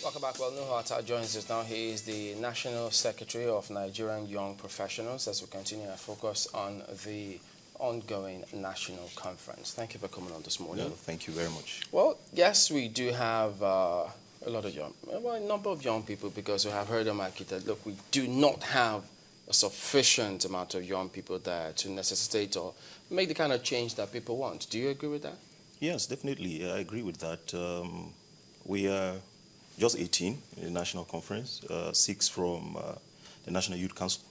Welcome back. Well, Nuhu joins us now. He is the National Secretary of Nigerian Young Professionals as we continue our focus on the ongoing national conference. Thank you for coming on this morning. No, thank you very much. Well, yes, we do have a lot of a number of young people because we have heard them argue that, look, we do not have a sufficient amount of young people there to necessitate or make the kind of change that people want. Do you agree with that? Yes, definitely. I agree with that. We are just 18 in the national conference, 6 from the National Youth Council,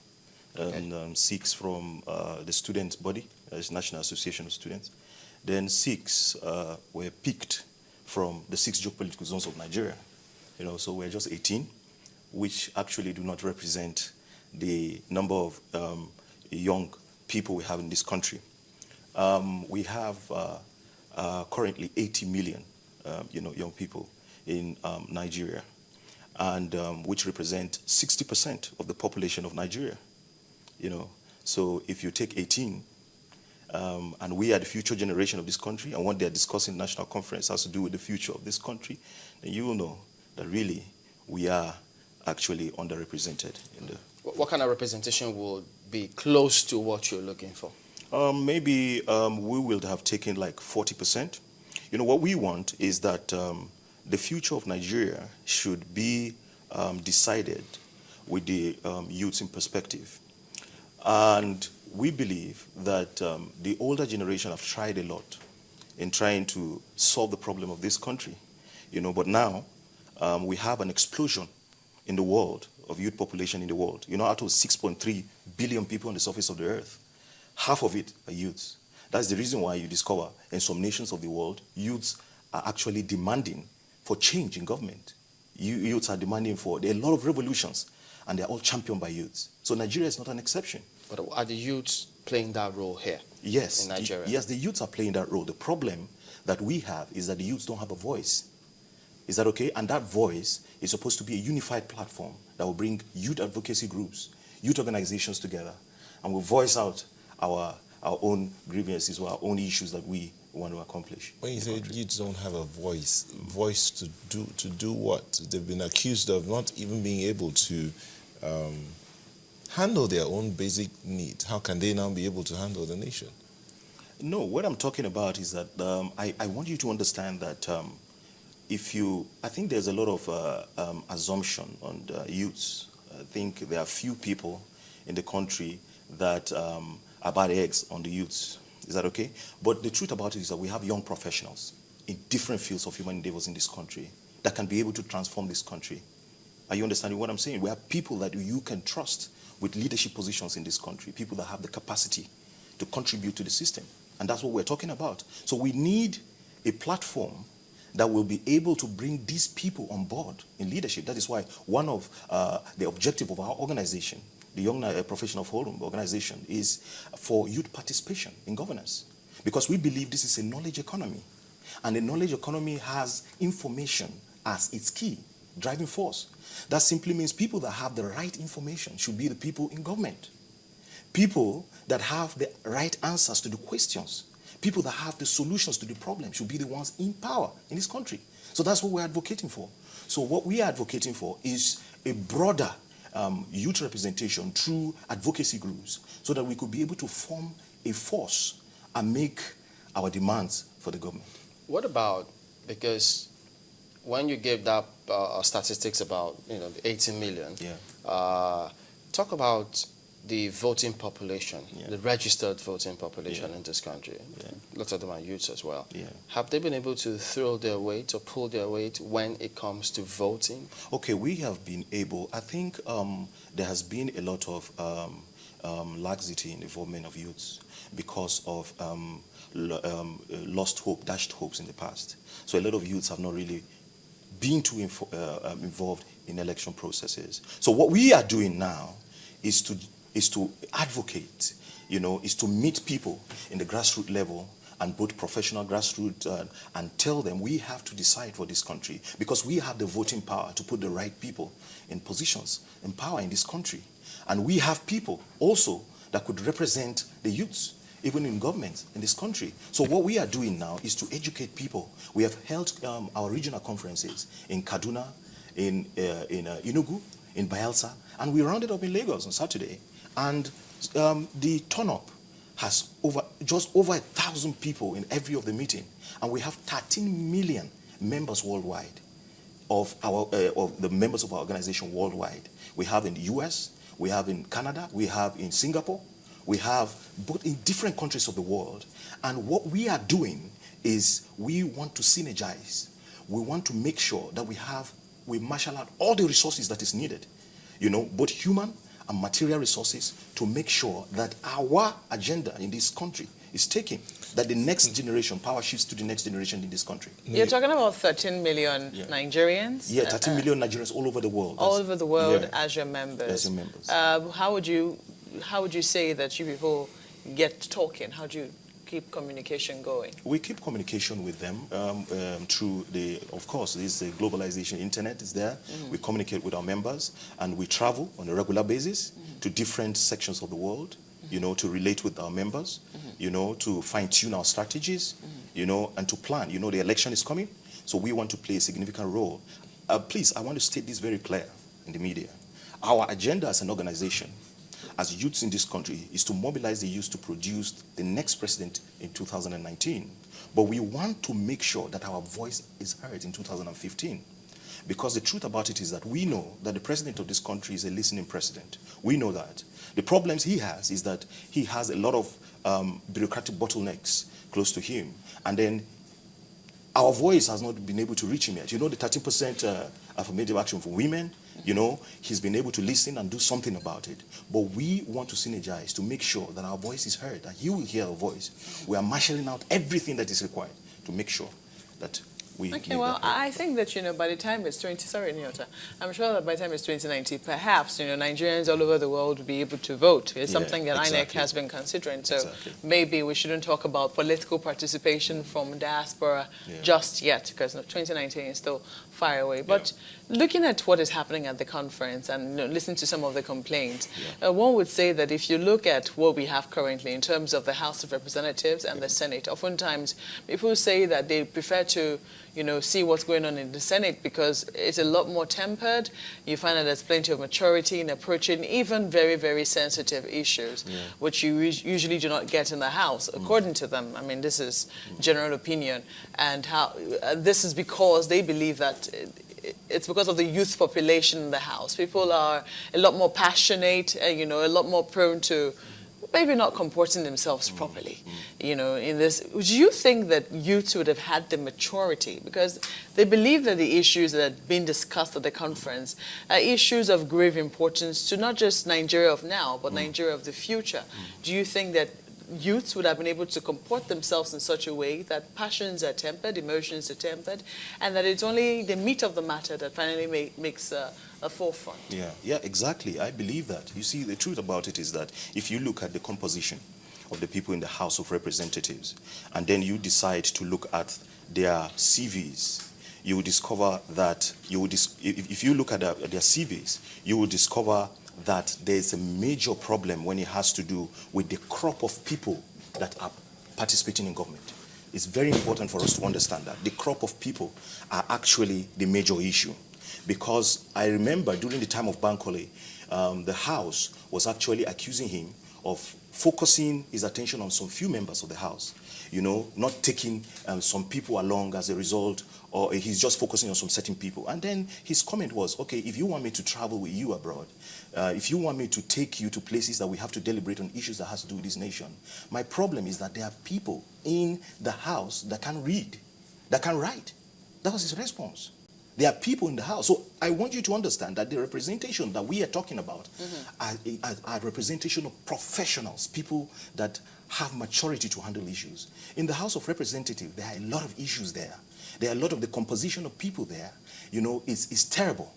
and 6 from the student body, the National Association of Students. Then 6 were picked from the 6 geopolitical zones of Nigeria. So we're just 18, which actually do not represent the number of young people we have in this country. We have currently 80 million, young people in Nigeria, and which represent 60% of the population of Nigeria. So if you take 18, and we are the future generation of this country, and what they're discussing in national conference has to do with the future of this country, then you will know that really we are actually underrepresented in the. What kind of representation will be close to what you're looking for? Maybe we will have taken like 40%. What we want is that the future of Nigeria should be decided with the youths in perspective. And we believe that the older generation have tried a lot in trying to solve the problem of this country. But now we have an explosion in the world of youth population in the world. Out of 6.3 billion people on the surface of the earth, half of it are youths. That's the reason why you discover in some nations of the world, youths are actually demanding for change in government. Youths are demanding there are a lot of revolutions, and they're all championed by youths. So Nigeria is not an exception. But are the youths playing that role here? Yes. In Nigeria? Yes, the youths are playing that role. The problem that we have is that the youths don't have a voice. Is that okay? And that voice is supposed to be a unified platform that will bring youth advocacy groups, youth organizations together, and will voice out our own grievances or our own issues that we want to accomplish. When you say youths don't have a voice to do what? They've been accused of not even being able to handle their own basic needs. How can they now be able to handle the nation? No, what I'm talking about is that I want you to understand that I think there's a lot of assumption on the youths. I think there are few people in the country that are bad eggs on the youths. Is that okay? But the truth about it is that we have young professionals in different fields of human endeavors in this country that can be able to transform this country. Are you understanding what I'm saying? We have people that you can trust with leadership positions in this country, people that have the capacity to contribute to the system. And that's what we're talking about. So we need a platform that will be able to bring these people on board in leadership. That is why one of the objective of our organization, the Young Professional Forum organization, is for youth participation in governance. Because we believe this is a knowledge economy. And the knowledge economy has information as its key driving force. That simply means people that have the right information should be the people in government. People that have the right answers to the questions, people that have the solutions to the problem should be the ones in power in this country. So that's what we're advocating for. So what we are advocating for is a broader youth representation through advocacy groups so that we could be able to form a force and make our demands for the government. What about, because when you gave that statistics about the 18 million, talk about the voting population, the registered voting population in this country. Lots of them are youths as well. Have they been able to throw their weight or pull their weight when it comes to voting? Okay, we have been able. I think there has been a lot of laxity in the involvement of youths because of lost hope, dashed hopes in the past. So a lot of youths have not really been too involved in election processes. So what we are doing now is to advocate, is to meet people in the grassroots level and both professional grassroots and tell them we have to decide for this country because we have the voting power to put the right people in positions in power in this country. And we have people also that could represent the youths, even in government in this country. So what we are doing now is to educate people. We have held our regional conferences in Kaduna, in Enugu, in Bayelsa, and we rounded up in Lagos on Saturday. And the turn-up has just over 1,000 people in every of the meeting, and we have 13 million members worldwide of the members of our organization worldwide. We have in the US, we have in Canada, we have in Singapore, we have both in different countries of the world. And what we are doing is we want to synergize. We want to make sure that we marshal out all the resources that is needed, both human and material resources, to make sure that our agenda in this country is taken, that the next generation, power shifts to the next generation in this country. You're talking about 13 million Nigerians? Yeah, 13 million Nigerians all over the world. All over the world as your members. As your members. How would you say that you people get talking? How do you keep communication going? We keep communication with them through of course, this globalization, internet is there. We communicate with our members, and we travel on a regular basis to different sections of the world, to relate with our members, to fine-tune our strategies, and to plan. The election is coming, so we want to play a significant role. Please, I want to state this very clear in the media. Our agenda as an organization, as youths in this country, is to mobilize the youth to produce the next president in 2019. But we want to make sure that our voice is heard in 2015. Because the truth about it is that we know that the president of this country is a listening president. We know that. The problems he has is that he has a lot of bureaucratic bottlenecks close to him. And then our voice has not been able to reach him yet. The 13% affirmative action for women, he's been able to listen and do something about it. But we want to synergize to make sure that our voice is heard, that he will hear our voice. We are marshalling out everything that is required to make sure that we... Okay, well, I think that, by the time it's sorry, Nyota, I'm sure that by the time it's 2019, perhaps, Nigerians all over the world will be able to vote. It's something that INEC has been considering. So maybe we shouldn't talk about political participation from diaspora just yet, because 2019 is still far away. But looking at what is happening at the conference and listening to some of the complaints, one would say that if you look at what we have currently in terms of the House of Representatives and the Senate, oftentimes people say that they prefer to see what's going on in the Senate because it's a lot more tempered. You find that there's plenty of maturity in approaching even very, very sensitive issues, which you usually do not get in the House, according to them. I mean, this is general opinion. And how this is because they believe that it's because of the youth population in the House. People are a lot more passionate, a lot more prone to maybe not comporting themselves properly, in this. Do you think that youths would have had the maturity? Because they believe that the issues that have been discussed at the conference are issues of grave importance to not just Nigeria of now, but Nigeria of the future. Do you think that youths would have been able to comport themselves in such a way that passions are tempered, emotions are tempered, and that it's only the meat of the matter that finally makes a forefront? Yeah, exactly. I believe that. You see, the truth about it is that if you look at the composition of the people in the House of Representatives, and then you decide to look at their CVs, you will discover that if you look at their CVs, you will discover that there's a major problem when it has to do with the crop of people that are participating in government. It's very important for us to understand that the crop of people are actually the major issue. Because I remember during the time of Bankole, the House was actually accusing him of focusing his attention on some few members of the House, not taking some people along as a result, or he's just focusing on some certain people. And then his comment was, okay, if you want me to travel with you abroad, if you want me to take you to places that we have to deliberate on issues that has to do with this nation, my problem is that there are people in the House that can read, that can write. That was his response. There are people in the House. So I want you to understand that the representation that we are talking about are representation of professionals, people that have maturity to handle issues. In the House of Representatives, there are a lot of issues there. There are a lot of the composition of people there, is terrible.